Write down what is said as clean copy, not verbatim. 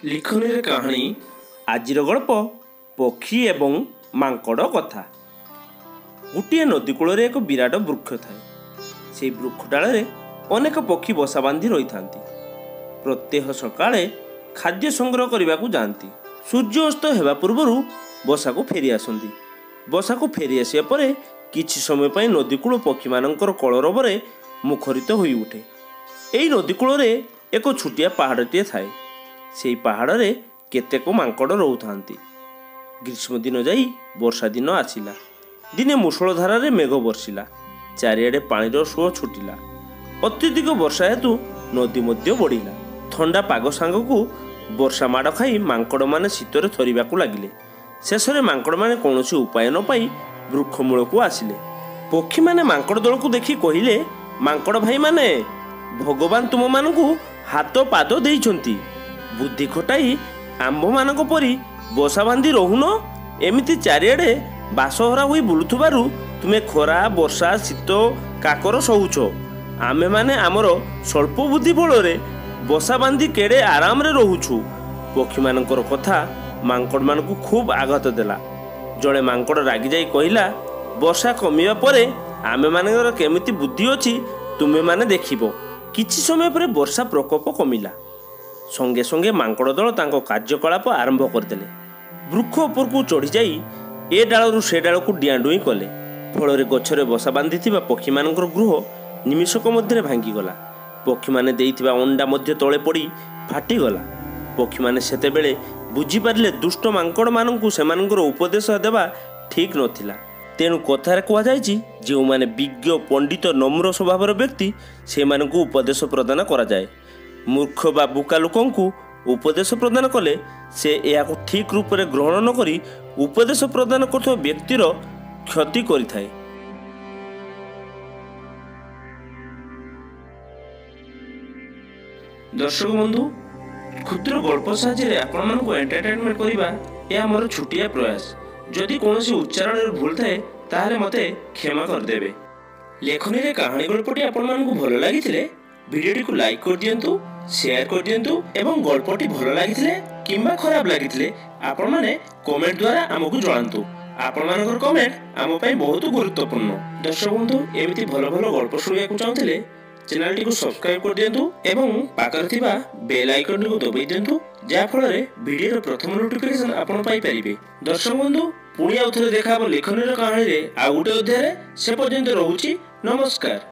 लिखनी कहानी आजिर गल्प पक्षी एवं मांकड़ कथा। गोटे नदीकूल एक विराट वृक्ष थाए। से वृक्ष डाल अनेक पक्षी बसा बांधि रही था। प्रत्येक सकाळे खाद्य संग्रह करने को जाती। सूर्यास्त होगा पूर्व बसा को फेरी आसती। बसा को फेरी आसिया परे किछि समय पाई नदीकूल पक्षी मानकर कलरवरे मुखरित हो उठे। यही नदीकूल एक छुटिया पहाड़टे थाए। से पहाड़ रे केतेक मांकड़ रोथांती। ग्रीष्म दिन जाई वर्षा दिन आसिला। दिने मुसलधारा रे मेघ बर्षिला। चारिआडे पानीर सुओ छुटिला। अत्यधिक वर्षा हेतु नदी मध्य बढ़िला। ठंडा पाग सांगकू वर्षा माड़ खाई मांकड़ माने शीतरे थरिबाकू लागिले। शेषरे मांकड़ माने कौनसी उपाय न पाई वृक्ष मूल को आसिले। पक्षी माने मांकड़ दल को देखि कहिले, मांकड़ भाई माने भगवान तुम मानकू हाथ पाद देइछंती। बुद्धि खटाई आंभ मानक परी बसा बांधि रहुन। एमिति चारिआडे बासहरा होई बुलुथुबारु तुमे खरा वर्षा शीत काकर सहुछ। आमे माने आमर स्वल्प बुद्धि बଳରେ बसा बांधि केड़े आराम रे रहुछु। पक्षी मानकर कथा मांकड़ मानकू खूब आघात देला। जड़े मांकड़ रागी जाई कहिला, वर्षा कमिबा परे आमे मानकर केमिति बुद्धि अछि तुमे माने देखिबो। किछि समय परे वर्षा प्रकोप कमिला। संगे संगे मांकड़ दल तांको कार्यकलाप आरंभ करदेले। वृक्ष उपर को चढ़ी जाई ए डालू से डाल को डिआडुई कले। फल गछरे बसा बांधि पक्षी मानकर गृह निमिषक मध्य भांगीगला। पक्षी माने देइथिबा अंडा मध्य तले पड़ी फाटीगला। पक्षी माने सेतेबेले बुझीपारे दुष्ट मांकड़ मानकू सेमानकर उपदेश देवा ठीक नथिला। तेणु कथार कहुଯାଇଛି, जो माने विज्ञ पंडित नम्र स्वभावर व्यक्ति से मानकू उपदेश प्रदान करा जाए। मूर्ख बा बुका लोकंकु उपदेश प्रदान कले से यह ठीक रूप से ग्रहण न करी उपदेश प्रदान करथो व्यक्तिर क्षति करिथाए। दर्शक बंधु, क्षुद्र गल्प साहाय्य आपण मानकु एंटरटेनमेंट करिबा या मोर छुटिया प्रयास। जदि कोनोसी उच्चारण रे भूल थाए ताहाले मते क्षमा कर देबे। लेखनी रे कहानी गल्पटी आपण मानकु भलो लागिथिले वीडियोटी को लाइक कर दियंतु, शेयर कर दियंतु एवं गल्पटी भलो लागिथिले किंबा खराब लागिथिले आपण माने कमेंट द्वारा हमकु जणांतु। आपण मानकर कमेंट आम पई बहुत गुरुत्वपूर्ण। दर्शक बंधु, एमिति भलो भलो गल्प सुनिया को चाहथिले चैनल टी को सब्सक्राइब कर दियंतु एवं पाकर थिबा बेल आइकन को दबाई दियंतु, जा फल रे वीडियो रो प्रथम नोटिफिकेशन आपण पाई परिबे। दर्शक बंधु, पुणी आउथरे देखाबो लेखनी रो कहानी रे आ गुटे अध्याय रे। से पर्यंत रहूची, नमस्कार।